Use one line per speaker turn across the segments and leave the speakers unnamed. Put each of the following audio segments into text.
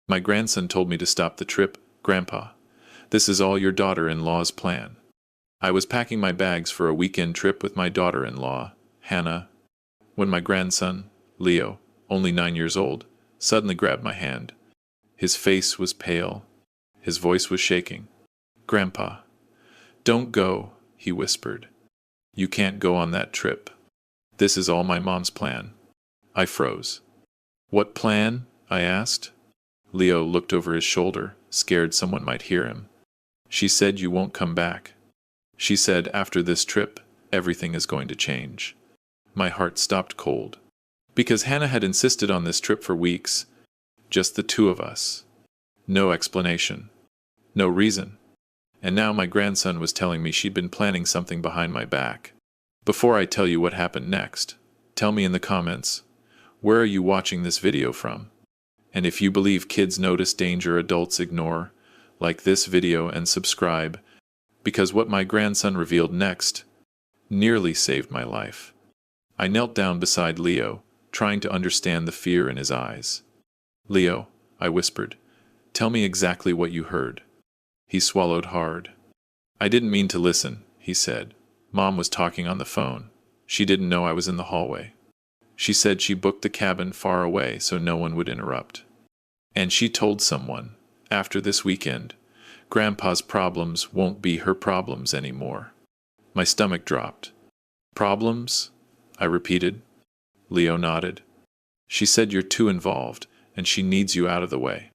My grandson told me to stop the trip, Grandpa. This is all your daughter-in-law's plan. I was packing my bags for a weekend trip with my daughter-in-law, Hannah, when my grandson, Leo, only 9 years old, suddenly grabbed my hand. His face was pale. His voice was shaking. Grandpa, don't go, he whispered. You can't go on that trip. This is all my mom's plan. I froze. What plan? I asked. Leo looked over his shoulder, scared someone might hear him. She said you won't come back. She said after this trip, everything is going to change. My heart stopped cold. Because Hannah had insisted on this trip for weeks. Just the two of us. No explanation. No reason. And now my grandson was telling me she'd been planning something behind my back. Before I tell you what happened next, tell me in the comments, where are you watching this video from? And if you believe kids notice danger adults ignore, like this video and subscribe, because what my grandson revealed next nearly saved my life. I knelt down beside Leo, trying to understand the fear in his eyes. Leo, I whispered, tell me exactly what you heard. He swallowed hard. I didn't mean to listen, he said. Mom was talking on the phone. She didn't know I was in the hallway. She said she booked the cabin far away so no one would interrupt. And she told someone, after this weekend, Grandpa's problems won't be her problems anymore. My stomach dropped. Problems? I repeated. Leo nodded. She said you're too involved, and she needs you out of the way.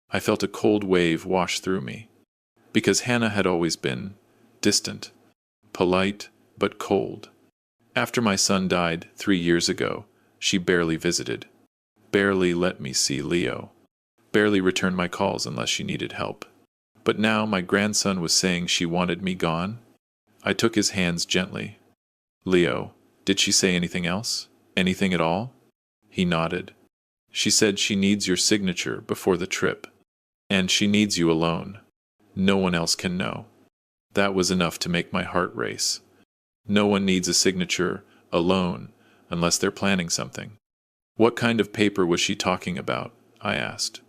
I felt a cold wave wash through me. Because Hannah had always been distant, polite, but cold. After my son died 3 years ago, she barely visited. Barely let me see Leo. Barely returned my calls unless she needed help. But now my grandson was saying she wanted me gone? I took his hands gently. Leo, did she say anything else? Anything at all? He nodded. She said she needs your signature before the trip. And she needs you alone. No one else can know. That was enough to make my heart race. No one needs a signature alone unless they're planning something. What kind of paper was she talking about? I asked.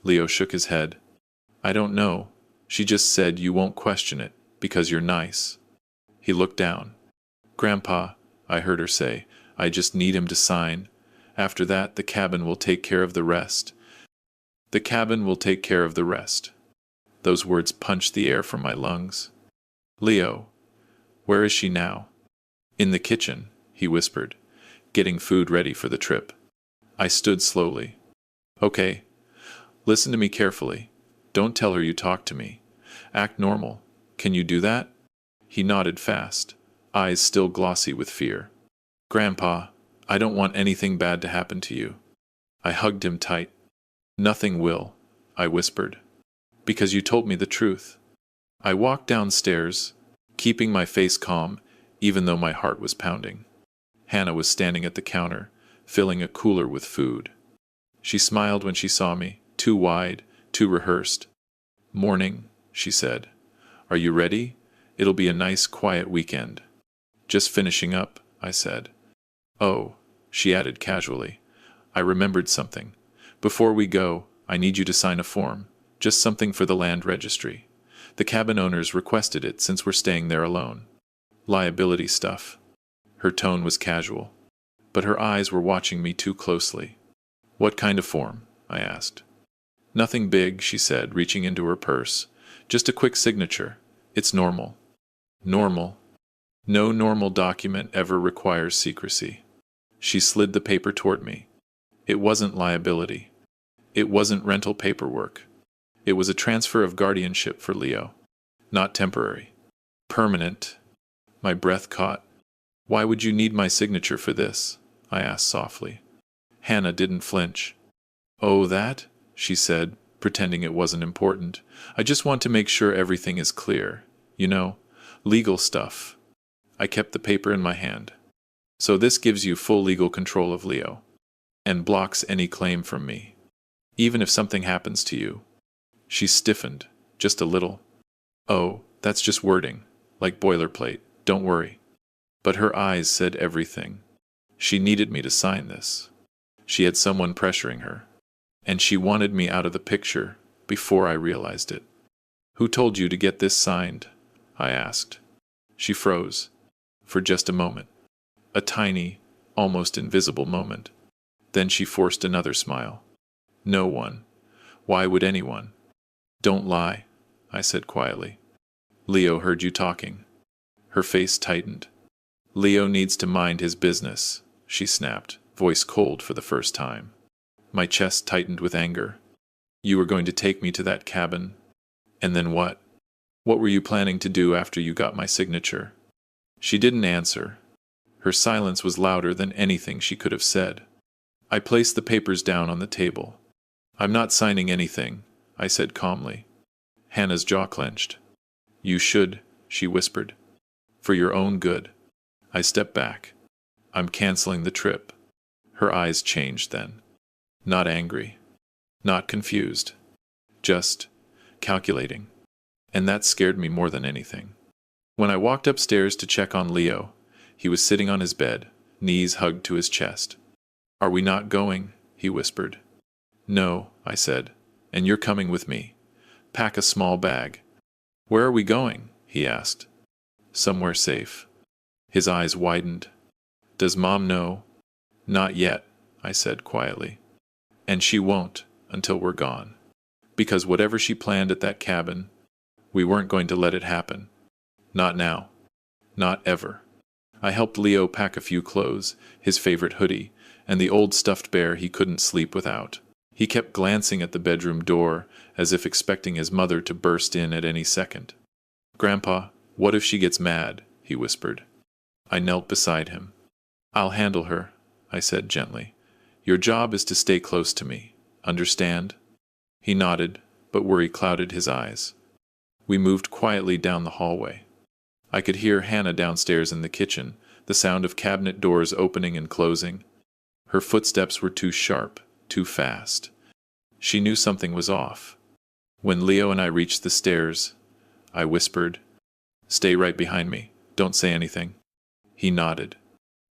Leo shook his head. I don't know. She just said you won't question it because you're nice. He looked down. Grandpa, I heard her say, I just need him to sign. After that, the cabin will take care of the rest. The cabin will take care of the rest. Those words punched the air from my lungs. Leo, where is she now? In the kitchen, he whispered, getting food ready for the trip. I stood slowly. Okay, listen to me carefully. Don't tell her you talked to me. Act normal. Can you do that? He nodded fast, eyes still glossy with fear. Grandpa, I don't want anything bad to happen to you. I hugged him tight. Nothing will, I whispered. Because you told me the truth. I walked downstairs, keeping my face calm, even though my heart was pounding. Hannah was standing at the counter, filling a cooler with food. She smiled when she saw me, too wide, too rehearsed. Morning, she said. Are you ready? It'll be a nice, quiet weekend. Just finishing up, I said. Oh, she added casually. I remembered something. Before we go, I need you to sign a form. Just something for the land registry. The cabin owners requested it since we're staying there alone. Liability stuff. Her tone was casual, but her eyes were watching me too closely. What kind of form? I asked. Nothing big, she said, reaching into her purse. Just a quick signature. It's normal. Normal. No normal document ever requires secrecy. She slid the paper toward me. It wasn't liability. It wasn't rental paperwork. It was a transfer of guardianship for Leo. Not temporary. Permanent. My breath caught. Why would you need my signature for this? I asked softly. Hannah didn't flinch. Oh, that? She said, pretending it wasn't important. I just want to make sure everything is clear. You know, legal stuff. I kept the paper in my hand. So this gives you full legal control of Leo. And blocks any claim from me. Even if something happens to you. She stiffened, just a little. Oh, that's just wording, like boilerplate, don't worry. But her eyes said everything. She needed me to sign this. She had someone pressuring her. And she wanted me out of the picture before I realized it. "Who told you to get this signed?" I asked. She froze. For just a moment. A tiny, almost invisible moment. Then she forced another smile. "No one. Why would anyone?" "Don't lie," I said quietly. "Leo heard you talking." Her face tightened. "Leo needs to mind his business," she snapped, voice cold for the first time. My chest tightened with anger. "You were going to take me to that cabin. And then what? What were you planning to do after you got my signature?" She didn't answer. Her silence was louder than anything she could have said. I placed the papers down on the table. "I'm not signing anything," I said calmly. Hannah's jaw clenched. "You should," she whispered. "For your own good." I stepped back. "I'm canceling the trip." Her eyes changed then. Not angry. Not confused. Just calculating. And that scared me more than anything. When I walked upstairs to check on Leo, he was sitting on his bed, knees hugged to his chest. "Are we not going?" he whispered. "No," I said, "and you're coming with me. Pack a small bag." "Where are we going?" he asked. "Somewhere safe." His eyes widened. "Does Mom know?" "Not yet," I said quietly. "And she won't until we're gone. Because whatever she planned at that cabin, we weren't going to let it happen. Not now. Not ever." I helped Leo pack a few clothes, his favorite hoodie, and the old stuffed bear he couldn't sleep without. He kept glancing at the bedroom door, as if expecting his mother to burst in at any second. "Grandpa, what if she gets mad?" he whispered. I knelt beside him. "I'll handle her," I said gently. "Your job is to stay close to me. Understand?" He nodded, but worry clouded his eyes. We moved quietly down the hallway. I could hear Hannah downstairs in the kitchen, the sound of cabinet doors opening and closing. Her footsteps were too sharp, too fast. She knew something was off. When Leo and I reached the stairs, I whispered, "Stay right behind me. Don't say anything." He nodded.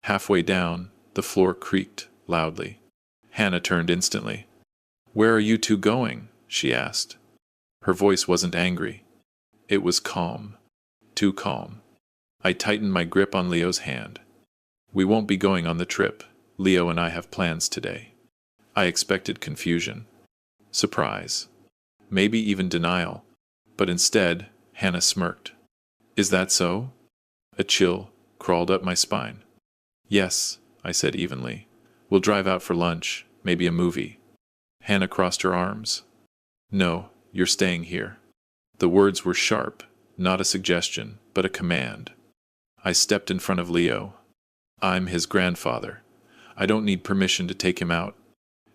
Halfway down, the floor creaked loudly. Hannah turned instantly. "Where are you two going?" she asked. Her voice wasn't angry. It was calm. Too calm. I tightened my grip on Leo's hand. "We won't be going on the trip. Leo and I have plans today." I expected confusion. Surprise. Maybe even denial. But instead, Hannah smirked. "Is that so?" A chill crawled up my spine. "Yes," I said evenly. "We'll drive out for lunch, maybe a movie." Hannah crossed her arms. "No, you're staying here." The words were sharp, not a suggestion, but a command. I stepped in front of Leo. "I'm his grandfather. I don't need permission to take him out."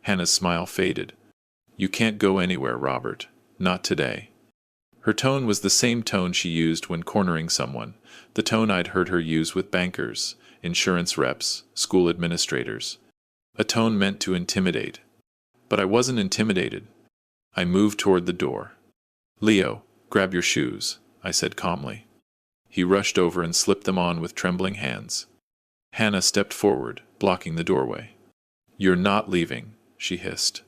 Hannah's smile faded. "You can't go anywhere, Robert. Not today." Her tone was the same tone she used when cornering someone, the tone I'd heard her use with bankers, insurance reps, school administrators. A tone meant to intimidate. But I wasn't intimidated. I moved toward the door. "Leo, grab your shoes," I said calmly. He rushed over and slipped them on with trembling hands. Hannah stepped forward, blocking the doorway. "You're not leaving," she hissed.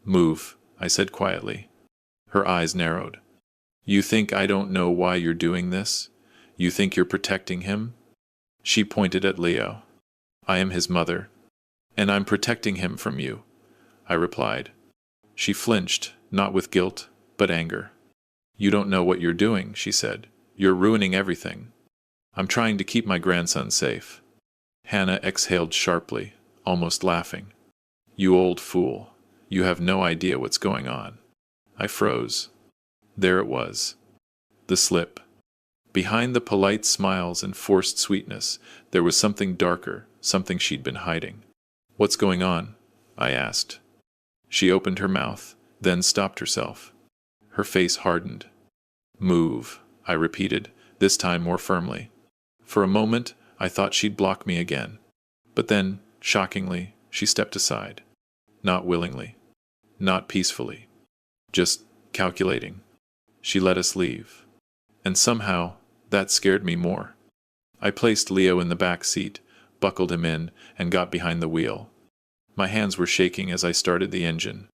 "Move," I said quietly. Her eyes narrowed. "You think I don't know why you're doing this? You think you're protecting him?" She pointed at Leo. "I am his mother, and I'm protecting him from you," I replied. She flinched, not with guilt, but anger. "You don't know what you're doing," she said. "You're ruining everything." "I'm trying to keep my grandson safe." Hannah exhaled sharply, almost laughing. "You old fool. You have no idea what's going on." I froze. There it was. The slip. Behind the polite smiles and forced sweetness, there was something darker, something she'd been hiding. "What's going on?" I asked. She opened her mouth, then stopped herself. Her face hardened. "Move," I repeated, this time more firmly. For a moment, I thought she'd block me again. But then, shockingly, she stepped aside. Not willingly. Not peacefully. Just calculating. She let us leave. And somehow, that scared me more. I placed Leo in the back seat, buckled him in, and got behind the wheel. My hands were shaking as I started the engine.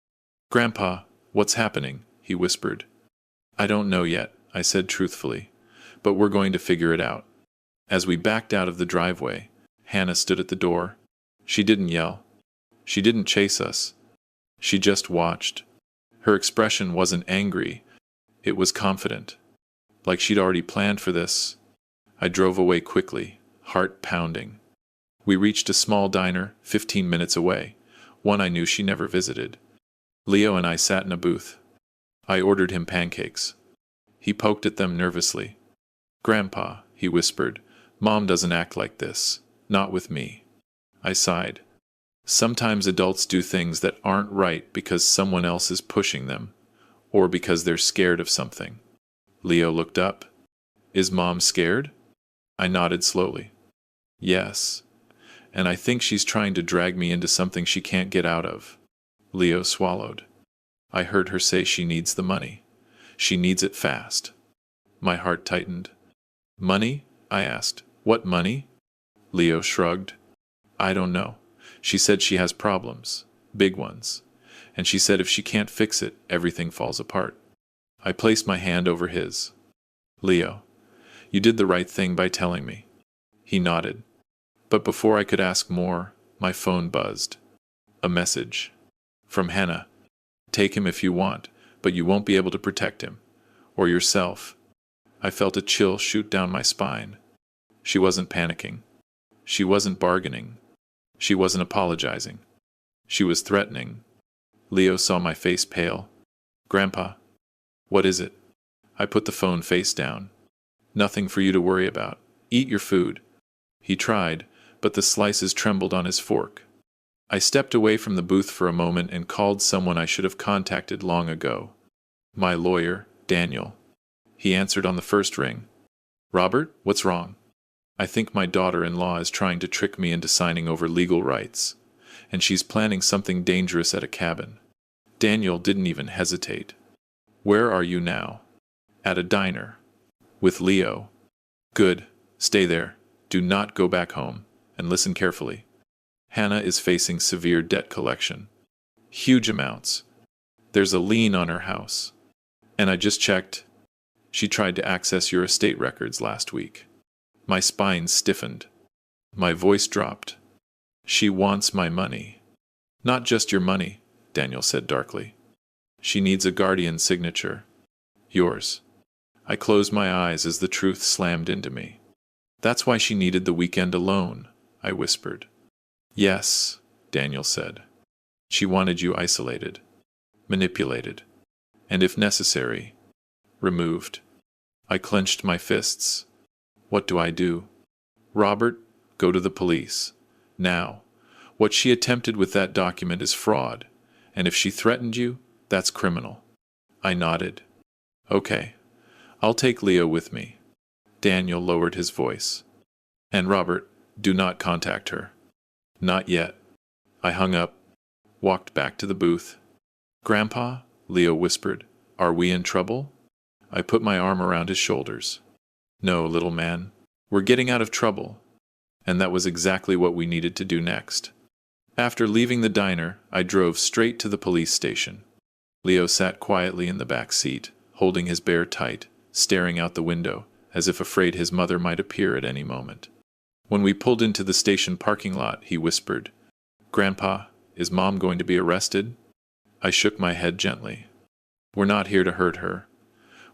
"Grandpa, what's happening?" he whispered. "I don't know yet," I said truthfully, "but we're going to figure it out." As we backed out of the driveway, Hannah stood at the door. She didn't yell. She didn't chase us. She just watched. Her expression wasn't angry. It was confident. Like she'd already planned for this. I drove away quickly, heart pounding. We reached a small diner, 15 minutes away, one I knew she never visited. Leo and I sat in a booth. I ordered him pancakes. He poked at them nervously. "Grandpa," he whispered, "Mom doesn't act like this. Not with me." I sighed. Sometimes adults do things that aren't right because someone else is pushing them, or because they're scared of something. Leo looked up. "Is Mom scared?" I nodded slowly. "Yes. And I think she's trying to drag me into something she can't get out of." Leo swallowed. "I heard her say she needs the money. She needs it fast." My heart tightened. "Money?" I asked. "What money?" Leo shrugged. "I don't know. She said she has problems. Big ones. And she said if she can't fix it, everything falls apart." I placed my hand over his. "Leo, you did the right thing by telling me." He nodded. But before I could ask more, my phone buzzed. A message. From Hannah. "Take him if you want, but you won't be able to protect him. Or yourself." I felt a chill shoot down my spine. She wasn't panicking. She wasn't bargaining. She wasn't apologizing. She was threatening. Leo saw my face pale. "Grandpa." "What is it?" I put the phone face down. "Nothing for you to worry about. Eat your food." He tried, but the slices trembled on his fork. I stepped away from the booth for a moment and called someone I should have contacted long ago. My lawyer, Daniel. He answered on the first ring. "Robert, what's wrong?" "I think my daughter-in-law is trying to trick me into signing over legal rights, and she's planning something dangerous at a cabin." Daniel didn't even hesitate. "Where are you now?" "At a diner. With Leo." "Good. Stay there. Do not go back home. And listen carefully. Hannah is facing severe debt collection. Huge amounts. There's a lien on her house. And I just checked. She tried to access your estate records last week." My spine stiffened. My voice dropped. "She wants my money." "Not just your money," Daniel said darkly. "She needs a guardian signature. Yours." I closed my eyes as the truth slammed into me. "That's why she needed the weekend alone," I whispered. "Yes," Daniel said. "She wanted you isolated, manipulated, and if necessary, removed." I clenched my fists. "What do I do?" "Robert, go to the police. Now. What she attempted with that document is fraud, and if she threatened you, that's criminal." I nodded. "Okay. I'll take Leo with me." Daniel lowered his voice. "And Robert, do not contact her." "Not yet." I hung up, walked back to the booth. "Grandpa," Leo whispered, "are we in trouble?" I put my arm around his shoulders. "No, little man. We're getting out of trouble." And that was exactly what we needed to do next. After leaving the diner, I drove straight to the police station. Leo sat quietly in the back seat, holding his bear tight, staring out the window, as if afraid his mother might appear at any moment. When we pulled into the station parking lot, he whispered, "Grandpa, is Mom going to be arrested?" I shook my head gently. "We're not here to hurt her.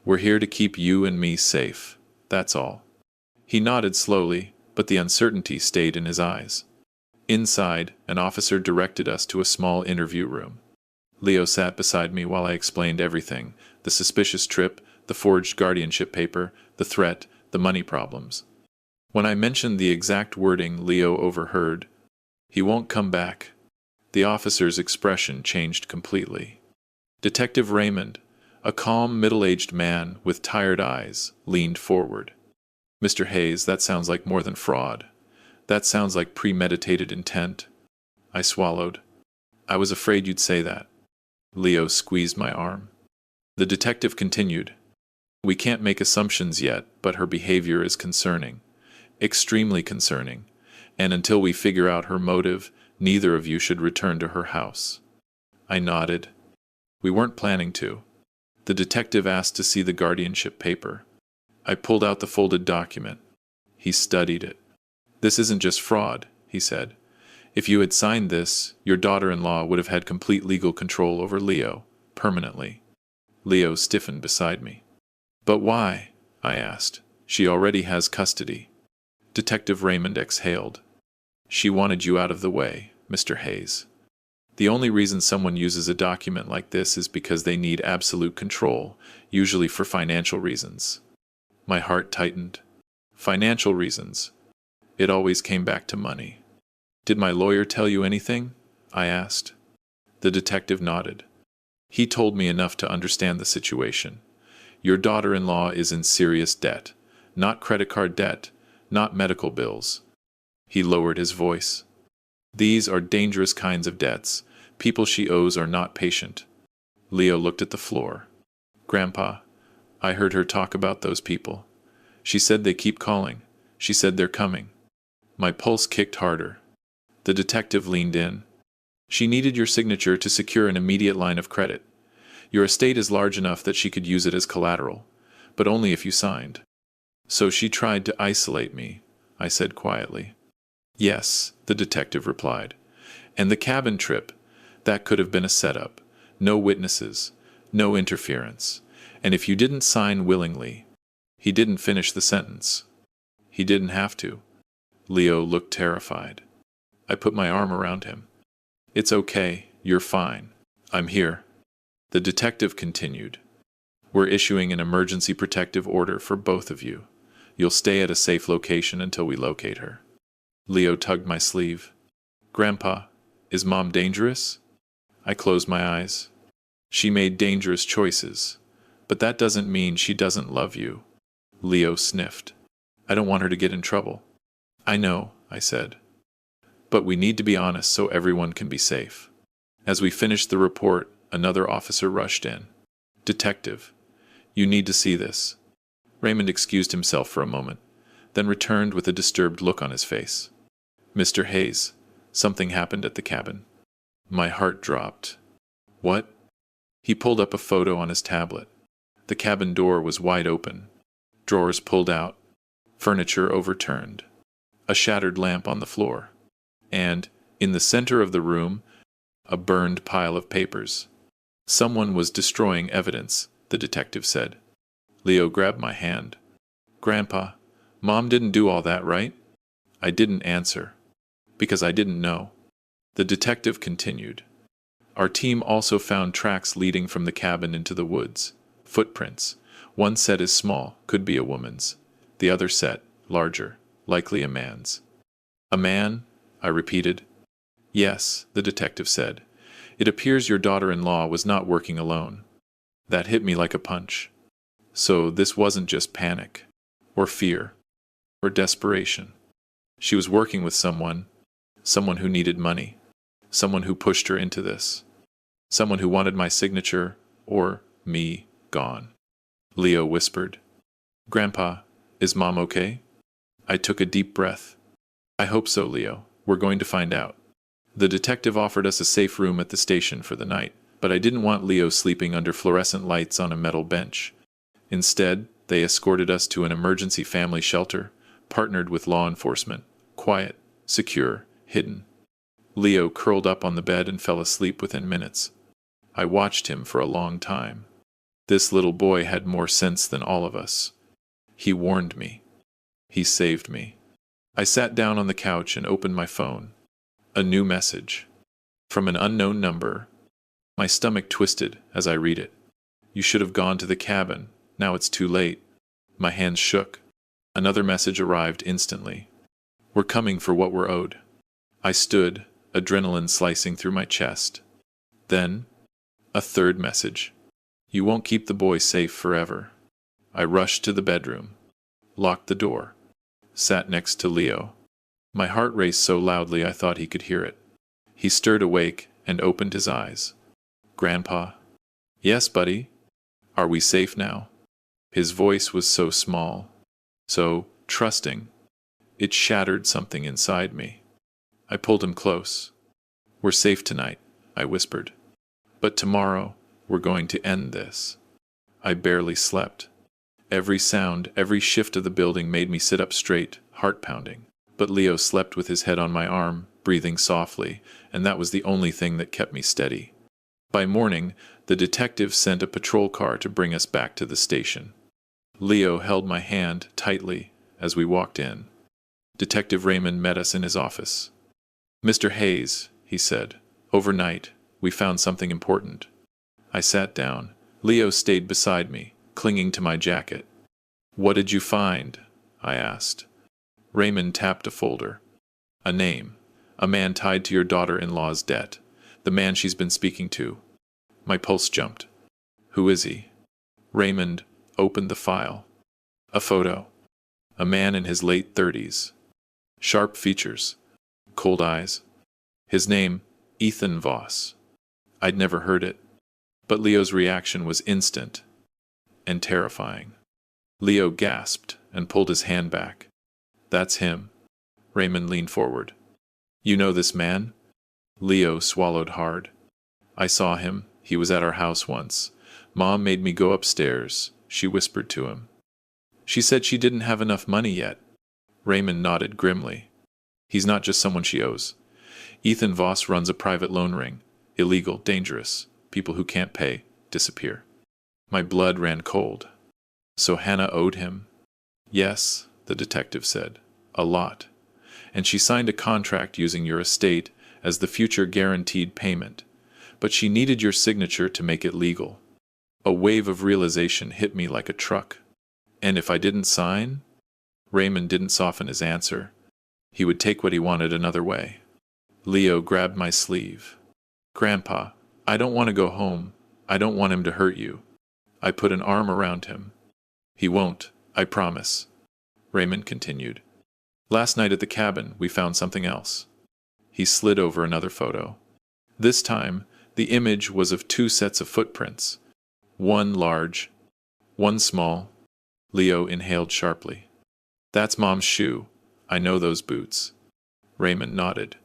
We're here to keep you and me safe. That's all." He nodded slowly, but the uncertainty stayed in his eyes. Inside, an officer directed us to a small interview room. Leo sat beside me while I explained everything: the suspicious trip, the forged guardianship paper, the threat, the money problems. When I mentioned the exact wording Leo overheard, "He won't come back," the officer's expression changed completely. Detective Raymond, a calm, middle-aged man with tired eyes, leaned forward. "Mr. Hayes, that sounds like more than fraud. That sounds like premeditated intent." I swallowed. "I was afraid you'd say that." Leo squeezed my arm. The detective continued, "We can't make assumptions yet, but her behavior is concerning. Extremely concerning. And until we figure out her motive, neither of you should return to her house." I nodded. We weren't planning to. The detective asked to see the guardianship paper. I pulled out the folded document. He studied it. This isn't just fraud, he said. If you had signed this, your daughter-in-law would have had complete legal control over Leo, permanently. Leo stiffened beside me. But why? I asked. She already has custody. Detective Raymond exhaled. She wanted you out of the way, Mr. Hayes. The only reason someone uses a document like this is because they need absolute control, usually for financial reasons. My heart tightened. Financial reasons. It always came back to money. Did my lawyer tell you anything? I asked. The detective nodded. He told me enough to understand the situation. Your daughter-in-law is in serious debt. Not credit card debt, not medical bills. He lowered his voice. These are dangerous kinds of debts. People she owes are not patient. Leo looked at the floor. Grandpa, I heard her talk about those people. She said they keep calling. She said they're coming. My pulse kicked harder. The detective leaned in. She needed your signature to secure an immediate line of credit. Your estate is large enough that she could use it as collateral, but only if you signed. So she tried to isolate me, I said quietly. Yes, the detective replied. And the cabin trip, that could have been a setup. No witnesses, no interference. And if you didn't sign willingly, he didn't finish the sentence. He didn't have to. Leo looked terrified. I put my arm around him. It's okay, you're fine. I'm here. The detective continued. We're issuing an emergency protective order for both of you. You'll stay at a safe location until we locate her. Leo tugged my sleeve. Grandpa, is Mom dangerous? I closed my eyes. She made dangerous choices, but that doesn't mean she doesn't love you. Leo sniffed. I don't want her to get in trouble. I know, I said. But we need to be honest so everyone can be safe. As we finished the report, another officer rushed in. Detective, you need to see this. Raymond excused himself for a moment, then returned with a disturbed look on his face. Mr. Hayes, something happened at the cabin. My heart dropped. What? He pulled up a photo on his tablet. The cabin door was wide open. Drawers pulled out. Furniture overturned. A shattered lamp on the floor. And, in the center of the room, a burned pile of papers. Someone was destroying evidence, the detective said. Leo grabbed my hand. Grandpa, Mom didn't do all that, right? I didn't answer. Because I didn't know. The detective continued. Our team also found tracks leading from the cabin into the woods. Footprints. One set is small, could be a woman's. The other set, larger, likely a man's. A man? I repeated. Yes, the detective said. It appears your daughter-in-law was not working alone. That hit me like a punch. So this wasn't just panic, or fear, or desperation. She was working with someone who needed money, someone who pushed her into this, someone who wanted my signature, or me, gone. Leo whispered. Grandpa, is Mom okay? I took a deep breath. I hope so, Leo. We're going to find out. The detective offered us a safe room at the station for the night, but I didn't want Leo sleeping under fluorescent lights on a metal bench. Instead, they escorted us to an emergency family shelter, partnered with law enforcement, quiet, secure, hidden. Leo curled up on the bed and fell asleep within minutes. I watched him for a long time. This little boy had more sense than all of us. He warned me. He saved me. I sat down on the couch and opened my phone. A new message. From an unknown number. My stomach twisted as I read it. You should have gone to the cabin. Now it's too late. My hands shook. Another message arrived instantly. We're coming for what we're owed. I stood, adrenaline slicing through my chest. Then, a third message. You won't keep the boy safe forever. I rushed to the bedroom, locked the door, sat next to Leo. My heart raced so loudly I thought he could hear it. He stirred awake and opened his eyes. Grandpa? Yes, buddy? Are we safe now? His voice was so small, so trusting. It shattered something inside me. I pulled him close. We're safe tonight, I whispered. But tomorrow, We're going to end this. I barely slept. Every sound, every shift of the building made me sit up straight, heart pounding. But Leo slept with his head on my arm, breathing softly, and that was the only thing that kept me steady. By morning, the detective sent a patrol car to bring us back to the station. Leo held my hand tightly as we walked in. Detective Raymond met us in his office. "Mr. Hayes," he said, "overnight, we found something important." I sat down. Leo stayed beside me, clinging to my jacket. "What did you find?" I asked. Raymond tapped a folder. "A name. A man tied to your daughter-in-law's debt. The man she's been speaking to." My pulse jumped. "Who is he?" Raymond opened the file. A photo. A man in his late 30s. Sharp features. Cold eyes. His name, Ethan Voss. I'd never heard it. But Leo's reaction was instant and terrifying. Leo gasped and pulled his hand back. "That's him." Raymond leaned forward. "You know this man?" Leo swallowed hard. "I saw him. He was at our house once. Mom made me go upstairs," she whispered to him. "She said she didn't have enough money yet." Raymond nodded grimly. "He's not just someone she owes. Ethan Voss runs a private loan ring. Illegal, dangerous. People who can't pay disappear." My blood ran cold. So Hannah owed him? "Yes," the detective said. "A lot. And she signed a contract using your estate as the future guaranteed payment. But she needed your signature to make it legal." A wave of realization hit me like a truck. "And if I didn't sign?" Raymond didn't soften his answer. He would take what he wanted another way. Leo grabbed my sleeve. "Grandpa, I don't want to go home. I don't want him to hurt you." I put an arm around him. "He won't, I promise," Raymond continued. "Last night at the cabin, we found something else." He slid over another photo. This time, the image was of two sets of footprints. One large, one small. Leo inhaled sharply. "That's Mom's shoe. I know those boots." Raymond nodded.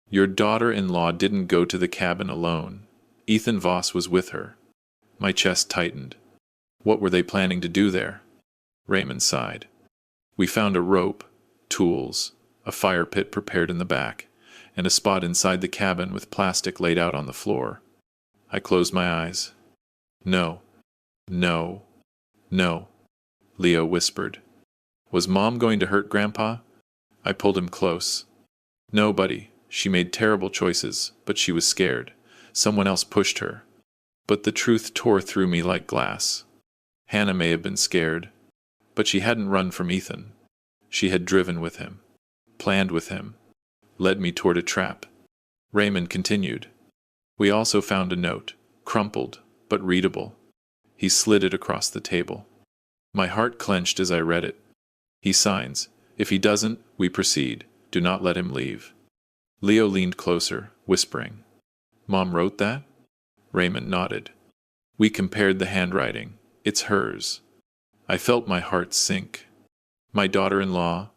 "Your daughter-in-law didn't go to the cabin alone. Ethan Voss was with her." My chest tightened. What were they planning to do there? Raymond sighed. "We found a rope, tools, a fire pit prepared in the back, and a spot inside the cabin with plastic laid out on the floor." I closed my eyes. "No, no, no," Leo whispered. "Was Mom going to hurt Grandpa?" I pulled him close. "No, buddy. She made terrible choices, but she was scared. Someone else pushed her." But the truth tore through me like glass. Hannah may have been scared, but she hadn't run from Ethan. She had driven with him, planned with him, led me toward a trap. Raymond continued. "We also found a note, crumpled, but readable." He slid it across the table. My heart clenched as I read it. "He signs. If he doesn't, we proceed. Do not let him leave." Leo leaned closer, whispering. "Mom wrote that?" Raymond nodded. We compared the handwriting. "It's hers." I felt my heart sink. My daughter-in-law,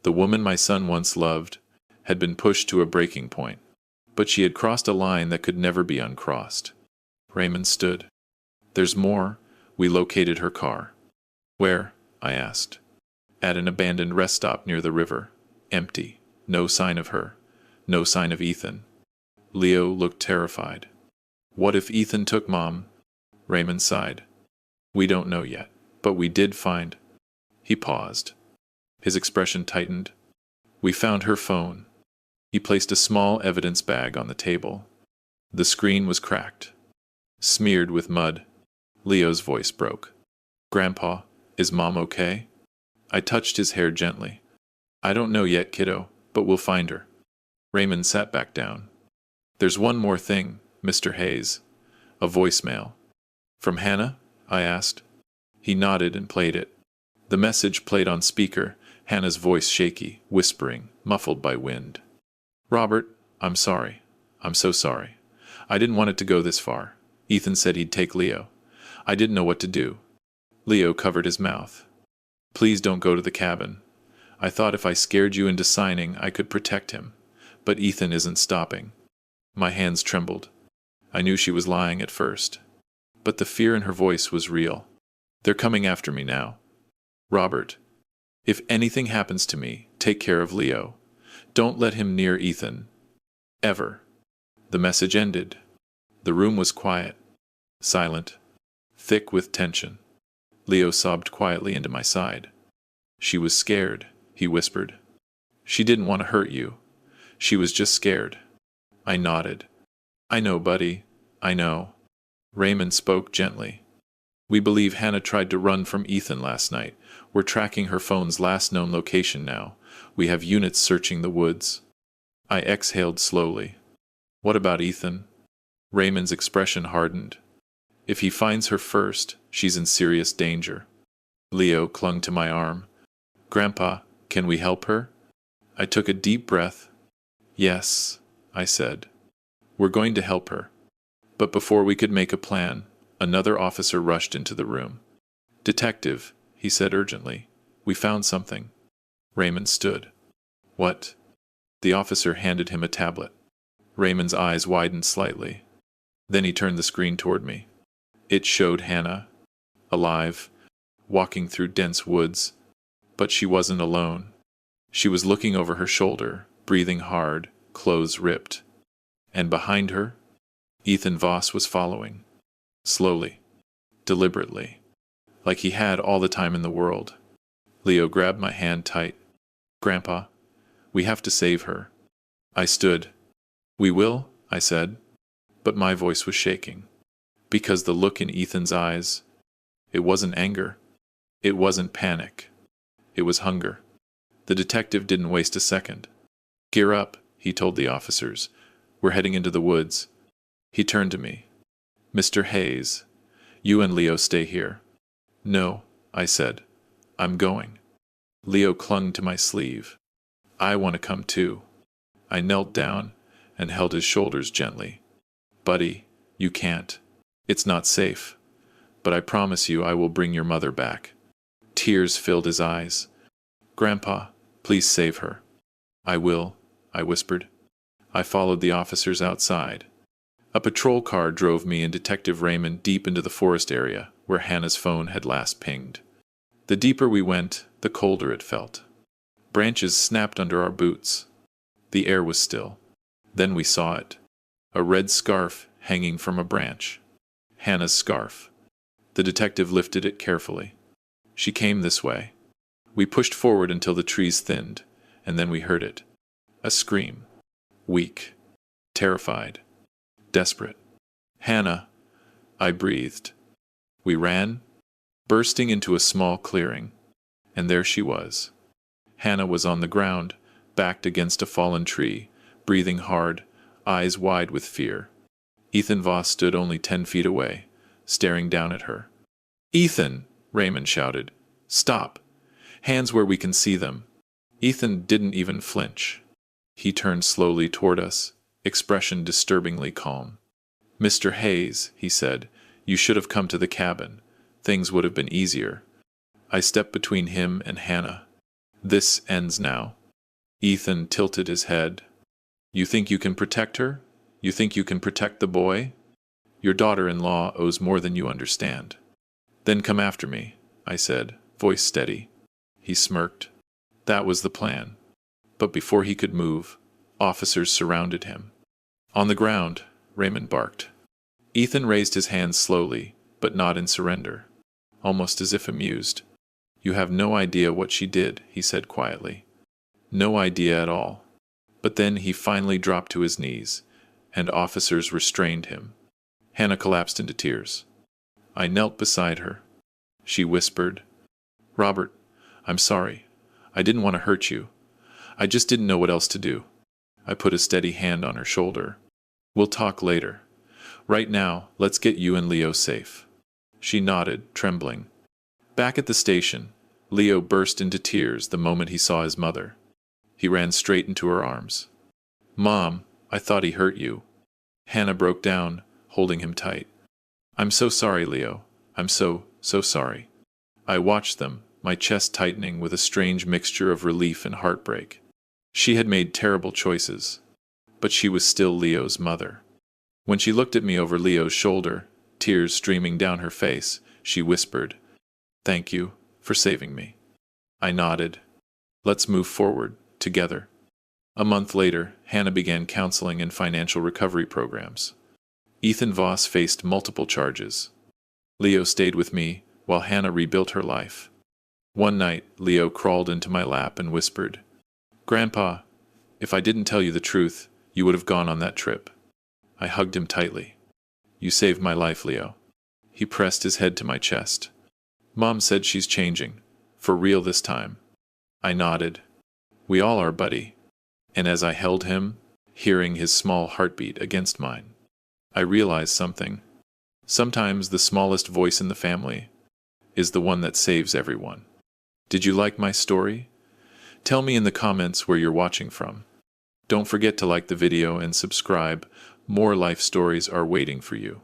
the woman my son once loved, had been pushed to a breaking point. But she had crossed a line that could never be uncrossed. Raymond stood. "There's more. We located her car." "Where?" I asked. "At an abandoned rest stop near the river. Empty. No sign of her. No sign of Ethan." Leo looked terrified. "What if Ethan took Mom?" Raymond sighed. "We don't know yet, but we did find—" He paused. His expression tightened. "We found her phone." He placed a small evidence bag on the table. The screen was cracked, smeared with mud. Leo's voice broke. "Grandpa, is Mom okay?" I touched his hair gently. "I don't know yet, kiddo, but we'll find her." Raymond sat back down. "There's one more thing, Mr. Hayes. A voicemail." "From Hannah?" I asked. He nodded and played it. The message played on speaker, Hannah's voice shaky, whispering, muffled by wind. "Robert, I'm sorry. I'm so sorry. I didn't want it to go this far. Ethan said he'd take Leo. I didn't know what to do." Leo covered his mouth. "Please don't go to the cabin. I thought if I scared you into signing, I could protect him. But Ethan isn't stopping." My hands trembled. I knew she was lying at first. but the fear in her voice was real. They're coming after me now. Robert, if anything happens to me, take care of Leo. Don't let him near Ethan. Ever. The message ended. The room was quiet, silent, thick with tension. Leo sobbed quietly into my side. She was scared, he whispered. She didn't want to hurt you. She was just scared. I nodded. I know, buddy. I know. Raymond spoke gently. We believe Hannah tried to run from Ethan last night. We're tracking her phone's last known location now. We have units searching the woods. I exhaled slowly. What about Ethan? Raymond's expression hardened. If he finds her first, she's in serious danger. Leo clung to my arm. Grandpa, can we help her? I took a deep breath. Yes, I said. We're going to help her. But before we could make a plan, another officer rushed into the room. Detective, he said urgently, we found something. Raymond stood. What? The officer handed him a tablet. Raymond's eyes widened slightly. Then he turned the screen toward me. It showed Hannah, alive, walking through dense woods. But she wasn't alone. She was looking over her shoulder, breathing hard, clothes ripped. And behind her, Ethan Voss was following. Slowly, deliberately, like he had all the time in the world. Leo grabbed my hand tight. Grandpa, we have to save her. I stood. We will, I said, but my voice was shaking. Because the look in Ethan's eyes, it wasn't anger. It wasn't panic. It was hunger. The detective didn't waste a second. Gear up, he told the officers. We're heading into the woods. He turned to me. Mr. Hayes, you and Leo stay here. No, I said. I'm going. Leo clung to my sleeve. I want to come too. I knelt down and held his shoulders gently. Buddy, you can't. It's not safe. But I promise you I will bring your mother back. Tears filled his eyes. Grandpa, please save her. I will, I whispered. I followed the officers outside. A patrol car drove me and Detective Raymond deep into the forest area where Hannah's phone had last pinged. The deeper we went, the colder it felt. Branches snapped under our boots. The air was still. Then we saw it. A red scarf hanging from a branch. Hannah's scarf. The detective lifted it carefully. She came this way. We pushed forward until the trees thinned, and then we heard it. A scream. Weak. Terrified. Desperate. Hannah, I breathed. We ran, bursting into a small clearing, and there she was. Hannah was on the ground, backed against a fallen tree, breathing hard, eyes wide with fear. Ethan Voss stood only 10 feet away, staring down at her. Ethan, Raymond shouted. Stop. Hands where we can see them. Ethan didn't even flinch. He turned slowly toward us, expression disturbingly calm. Mr. Hayes, he said, you should have come to the cabin. Things would have been easier. I stepped between him and Hannah. This ends now. Ethan tilted his head. You think you can protect her? You think you can protect the boy? Your daughter-in-law owes more than you understand. Then come after me, I said, voice steady. He smirked. That was the plan. But before he could move, officers surrounded him. On the ground, Raymond barked. Ethan raised his hands slowly, but not in surrender, almost as if amused. You have no idea what she did, he said quietly. No idea at all. But then he finally dropped to his knees, and officers restrained him. Hannah collapsed into tears. I knelt beside her. She whispered, Robert, I'm sorry. I didn't want to hurt you. I just didn't know what else to do. I put a steady hand on her shoulder. We'll talk later. Right now, let's get you and Leo safe. She nodded, trembling. Back at the station, Leo burst into tears the moment he saw his mother. He ran straight into her arms. Mom, I thought he hurt you. Hannah broke down, holding him tight. I'm so sorry, Leo. I'm so sorry. I watched them, my chest tightening with a strange mixture of relief and heartbreak. She had made terrible choices, but she was still Leo's mother. When she looked at me over Leo's shoulder, Tears streaming down her face, she whispered, "Thank you for saving me." I nodded. "Let's move forward, together." A month later, Hannah began counseling and financial recovery programs. Ethan Voss faced multiple charges. Leo stayed with me while Hannah rebuilt her life. One night, Leo crawled into my lap and whispered, "Grandpa, if I didn't tell you the truth, you would have gone on that trip." I hugged him tightly. "You saved my life, Leo." He pressed his head to my chest. "Mom said she's changing. For real this time." I nodded. "We all are, buddy." And as I held him, hearing his small heartbeat against mine, I realized something. Sometimes the smallest voice in the family is the one that saves everyone. Did you like my story? Tell me in the comments where you're watching from. Don't forget to like the video and subscribe. More life stories are waiting for you.